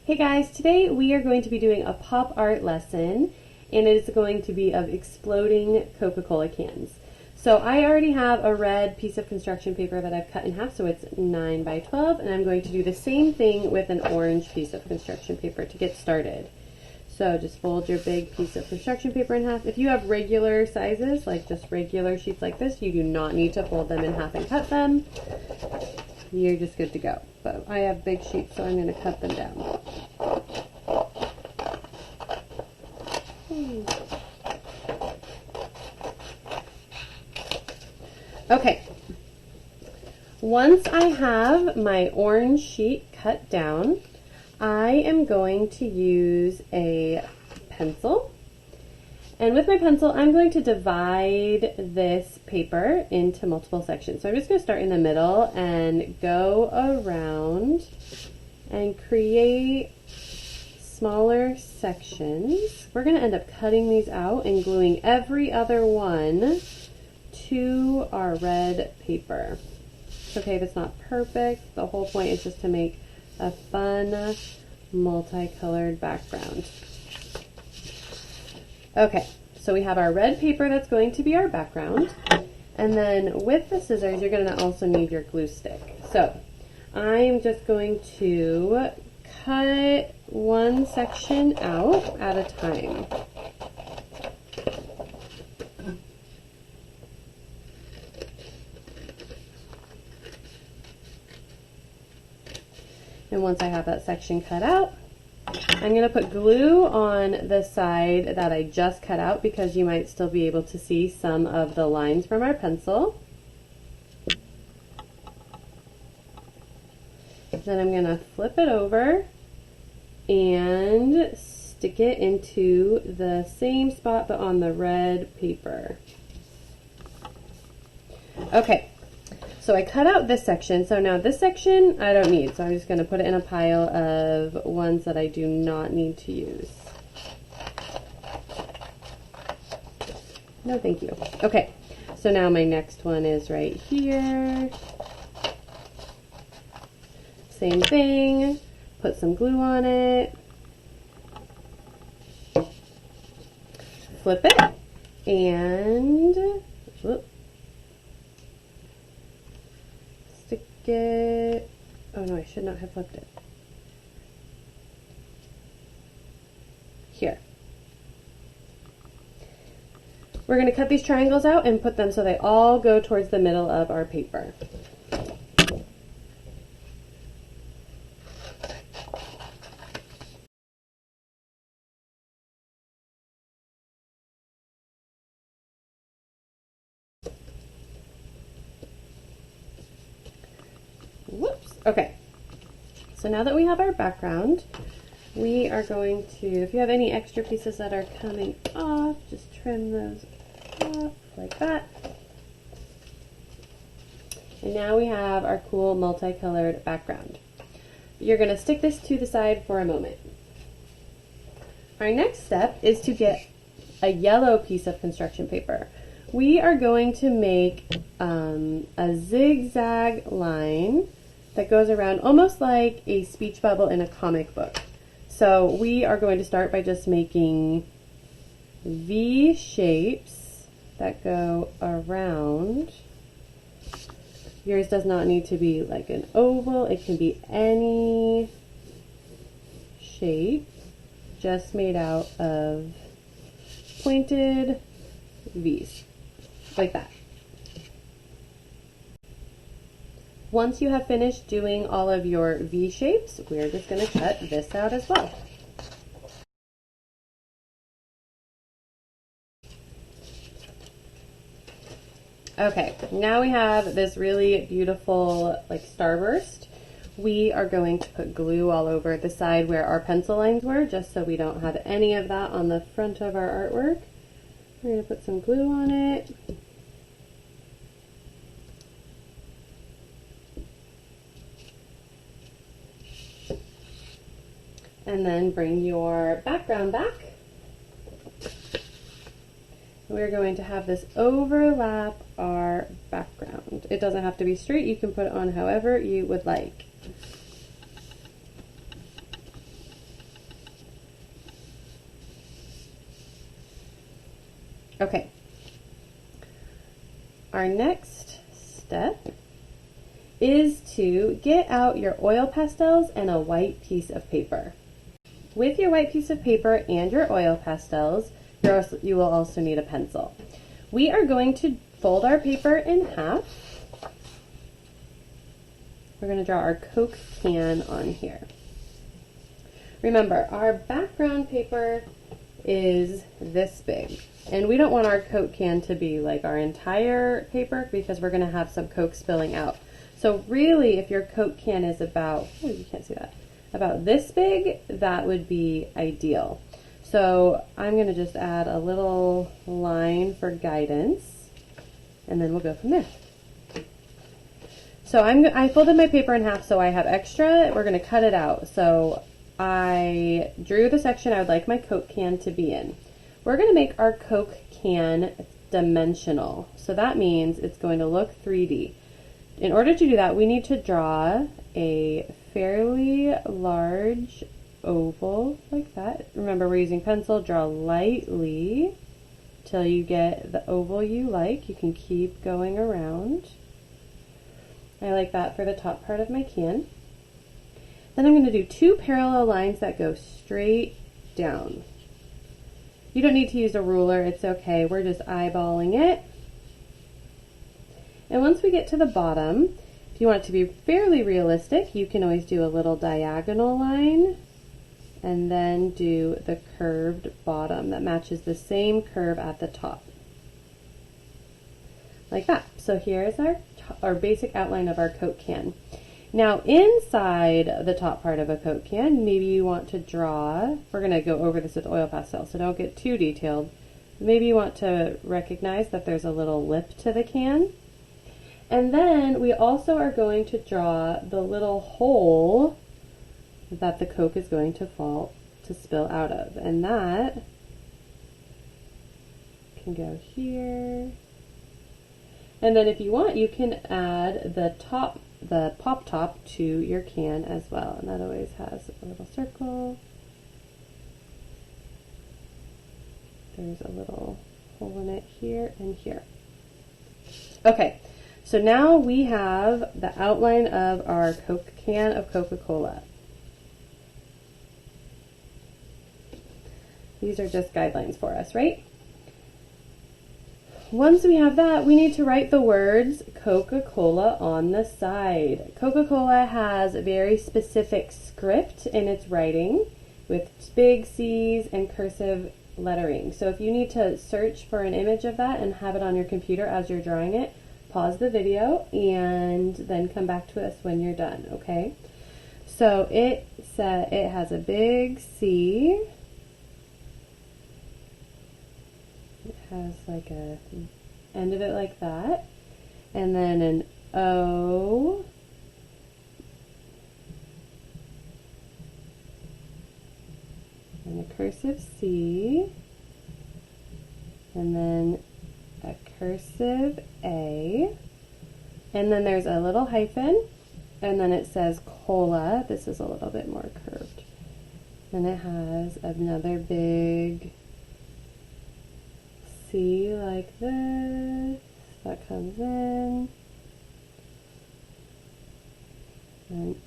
Hey guys, today we are going to be doing a pop art lesson, and it is going to be of exploding Coca-Cola cans. So I already have a red piece of construction paper that I've cut in half, so it's 9 by 12, and I'm going to do the same thing with an orange piece of construction paper to get started. So just fold your big piece of construction paper in half. If you have regular sizes, like just regular sheets like this, you do not need to fold them in half and cut them. You're just good to go. But I have big sheets, so I'm going to cut them down. Okay. Once I have my orange sheet cut down, I am going to use a pencil. And with my pencil, I'm going to divide this paper into multiple sections. So I'm just going to start in the middle and go around and create smaller sections. We're going to end up cutting these out and gluing every other one to our red paper. It's okay if it's not perfect. The whole point is just to make a fun multicolored background. Okay, so we have our red paper that's going to be our background, and then with the scissors you're going to also need your glue stick. So I'm just going to cut one section out at a time. And once I have that section cut out, I'm going to put glue on the side that I just cut out because you might still be able to see some of the lines from our pencil. Then I'm going to flip it over and stick it into the same spot but on the red paper. Okay. So I cut out this section, so now this section I don't need, so I'm just going to put it in a pile of ones that I do not need to use. No, thank you. Okay, so now my next one is right here. Same thing, put some glue on it, flip it, and whoop. Oh no, I should not have flipped it. Here. We're going to cut these triangles out and put them so they all go towards the middle of our paper. Whoops. Okay. So now that we have our background, we are going to, if you have any extra pieces that are coming off, just trim those off like that. And now we have our cool multicolored background. You're going to stick this to the side for a moment. Our next step is to get a yellow piece of construction paper. We are going to make a zigzag line that goes around almost like a speech bubble in a comic book. So we are going to start by just making V shapes that go around. Yours does not need to be like an oval, it can be any shape just made out of pointed V's, like that. Once you have finished doing all of your V shapes, we're just going to cut this out as well. Okay, now we have this really beautiful like starburst. We are going to put glue all over the side where our pencil lines were, just so we don't have any of that on the front of our artwork. We're going to put some glue on it. And then bring your background back. We're going to have this overlap our background. It doesn't have to be straight, you can put it on however you would like. Okay. Our next step is to get out your oil pastels and a white piece of paper. With your white piece of paper and your oil pastels, you will also need a pencil. We are going to fold our paper in half. We're going to draw our Coke can on here. Remember, our background paper is this big. And we don't want our Coke can to be like our entire paper because we're going to have some Coke spilling out. So really, if your Coke can is about, oh, you can't see that, about this big, that would be ideal. So I'm going to just add a little line for guidance, and then we'll go from there. So I folded my paper in half so I have extra. We're going to cut it out. So I drew the section I would like my Coke can to be in. We're going to make our Coke can dimensional. So that means it's going to look 3D. In order to do that, we need to draw a fairly large oval like that. Remember, we're using pencil. Draw lightly till you get the oval you like. You can keep going around. I like that for the top part of my can. Then I'm going to do 2 parallel lines that go straight down. You don't need to use a ruler, it's okay. We're just eyeballing it. And once we get to the bottom, if you want it to be fairly realistic, you can always do a little diagonal line and then do the curved bottom that matches the same curve at the top. Like that. So here is our basic outline of our Coke can. Now inside the top part of a Coke can, maybe you want to draw, we're going to go over this with oil pastel, so don't get too detailed. Maybe you want to recognize that there's a little lip to the can. And then we also are going to draw the little hole that the Coke is going to spill out of. And that can go here. And then if you want, you can add the pop top to your can as well. And that always has a little circle. There's a little hole in it here and here. Okay, so now we have the outline of our Coke can of Coca-Cola. These are just guidelines for us, right? Once we have that, we need to write the words Coca-Cola on the side. Coca-Cola has a very specific script in its writing with big C's and cursive lettering. So if you need to search for an image of that and have it on your computer as you're drawing it, pause the video and then come back to us when you're done, okay? So it has a big C. It has like a end of it like that, and then an O, and a cursive C, and then a cursive A, and then there's a little hyphen, and then it says cola. This is a little bit more curved. Then it has another big C like this, that comes in, and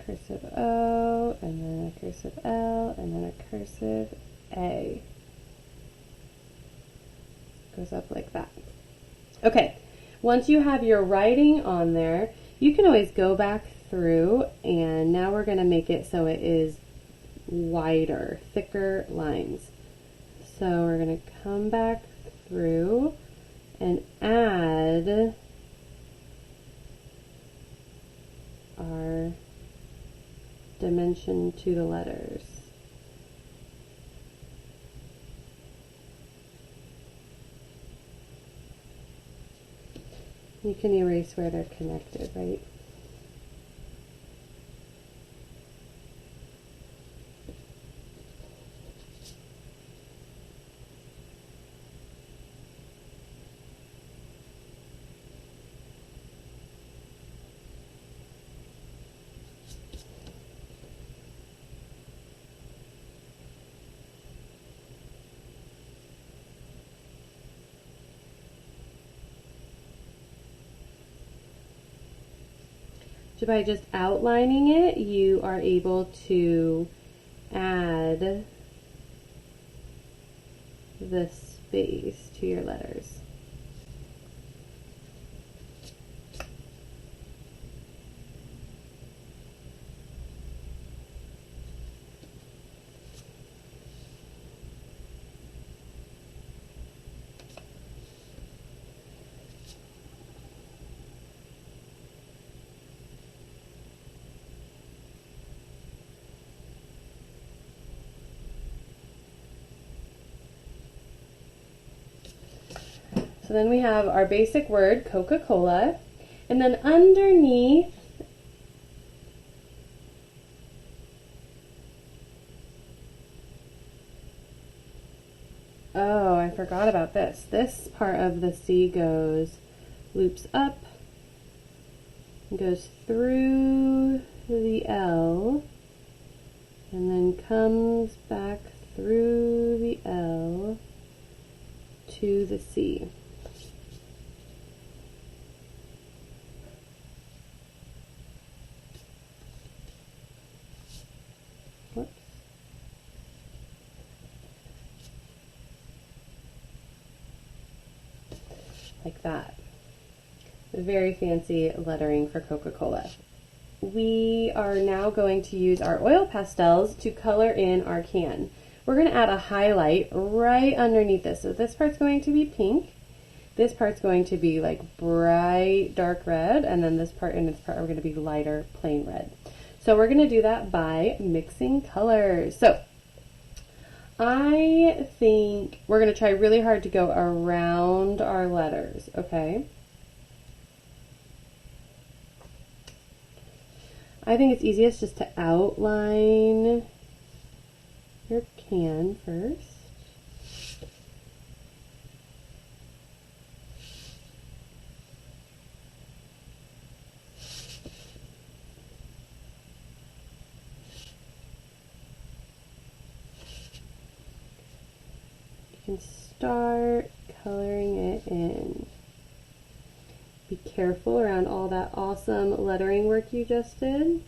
cursive O, and then a cursive L, and then a cursive A. Goes up like that. Okay, once you have your writing on there, you can always go back through, and now we're going to make it so it is wider, thicker lines. So we're going to come back through and add our dimension to the letters. You can erase where they're connected, right? So by just outlining it, you are able to add the space to your letters. So then we have our basic word, Coca-Cola, and then underneath oh, I forgot about this. This part of the C loops up, goes through the L, and then comes back through the L to the C. Whoops. Like that. Very fancy lettering for Coca-Cola. We are now going to use our oil pastels to color in our can. We're going to add a highlight right underneath this. So this part's going to be pink. This part's going to be like bright dark red, and then this part and this part are going to be lighter plain red. So we're going to do that by mixing colors. So I think we're going to try really hard to go around our letters, okay? I think it's easiest just to outline your can first. You can start coloring it in. Be careful around all that awesome lettering work you just did.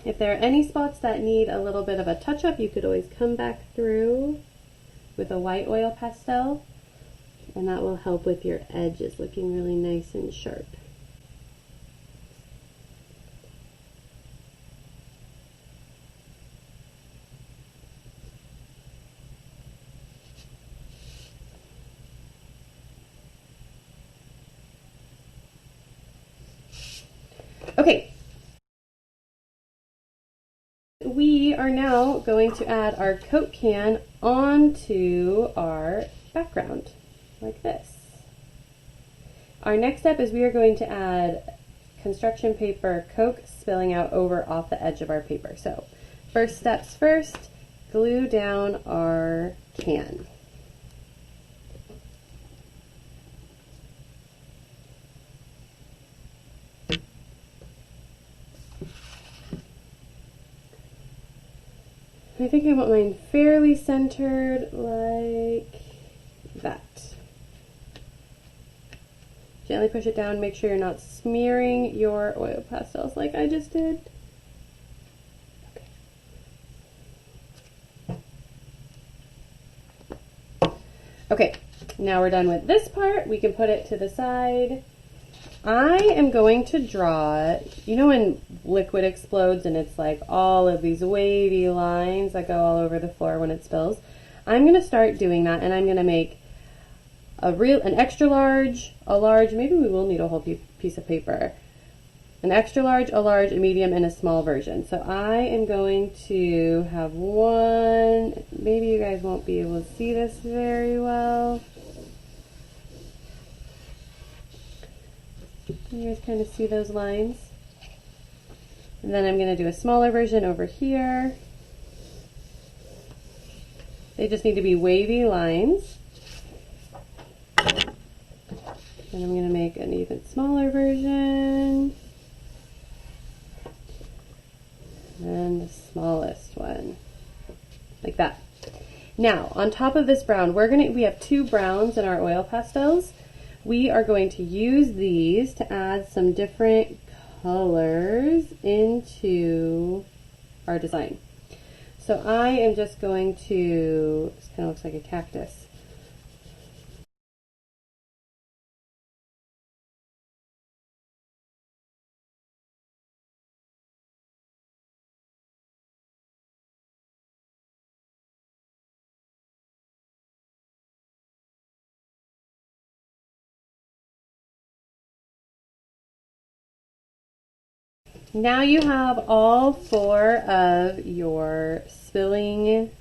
If there are any spots that need a little bit of a touch-up, you could always come back through with a white oil pastel, and that will help with your edges looking really nice and sharp. Okay, we are now going to add our Coke can onto our background, like this. Our next step is we are going to add construction paper Coke spilling out over off the edge of our paper. So, first steps first, glue down our can. I think I want mine fairly centered, like that. Gently push it down, make sure you're not smearing your oil pastels like I just did. Okay, now we're done with this part. We can put it to the side. I am going to draw, you know when liquid explodes and it's like all of these wavy lines that go all over the floor when it spills? I'm going to start doing that, and I'm going to make an extra large, a large, maybe we will need a whole piece of paper. An extra large, a large, a medium, and a small version. So I am going to have one, maybe you guys won't be able to see this very well. Can you guys kind of see those lines? And then I'm going to do a smaller version over here. They just need to be wavy lines. And I'm going to make an even smaller version. And the smallest one. Like that. Now, on top of this brown, we have two browns in our oil pastels. We are going to use these to add some different colors into our design. So I am just going to, this kind of looks like a cactus. Now you have all four of your spilling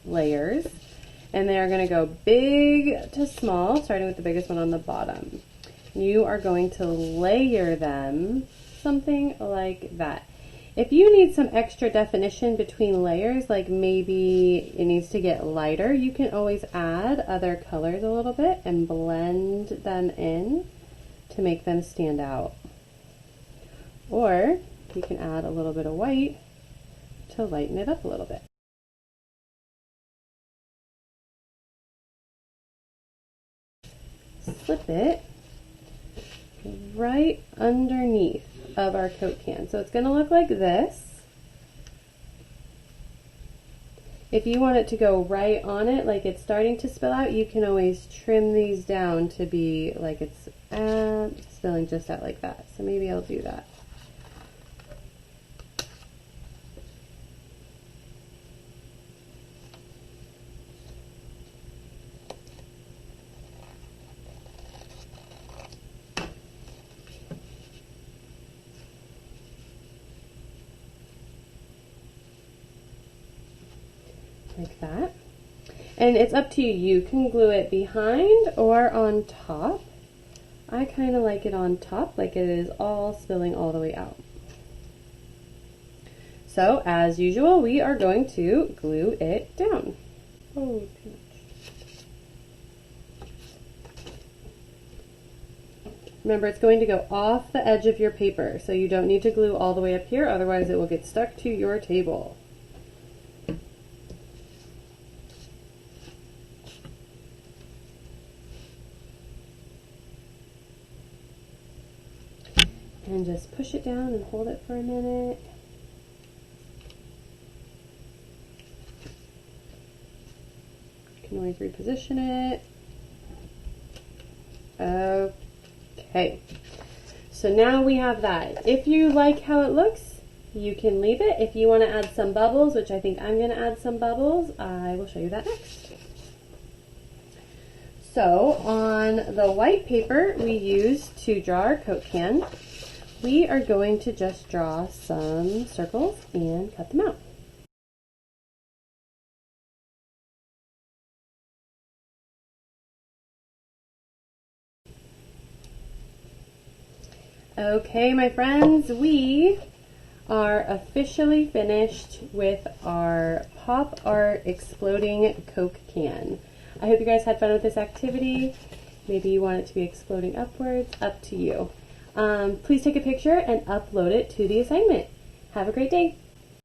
layers, and they are going to go big to small, starting with the biggest one on the bottom. You are going to layer them something like that. If you need some extra definition between layers, like maybe it needs to get lighter, you can always add other colors a little bit and blend them in to make them stand out. Or you can add a little bit of white to lighten it up a little bit. Slip it right underneath of our Coke can. So it's going to look like this. If you want it to go right on it, like it's starting to spill out, you can always trim these down to be like it's spilling just out like that. So maybe I'll do that. Like that. And it's up to you. You can glue it behind or on top. I kind of like it on top, like it is all spilling all the way out. So, as usual, we are going to glue it down. Oh, too much. Remember, it's going to go off the edge of your paper, so you don't need to glue all the way up here, otherwise it will get stuck to your table. And just push it down and hold it for a minute. can always reposition it. Okay. So now we have that. If you like how it looks, you can leave it. If you want to add some bubbles, which I think I'm going to add some bubbles, I will show you that next. So on the white paper we used to draw our Coke can, we are going to just draw some circles and cut them out. Okay, my friends, we are officially finished with our Pop Art Exploding Coke Can. I hope you guys had fun with this activity. Maybe you want it to be exploding upwards, up to you. Please take a picture and upload it to the assignment. Have a great day.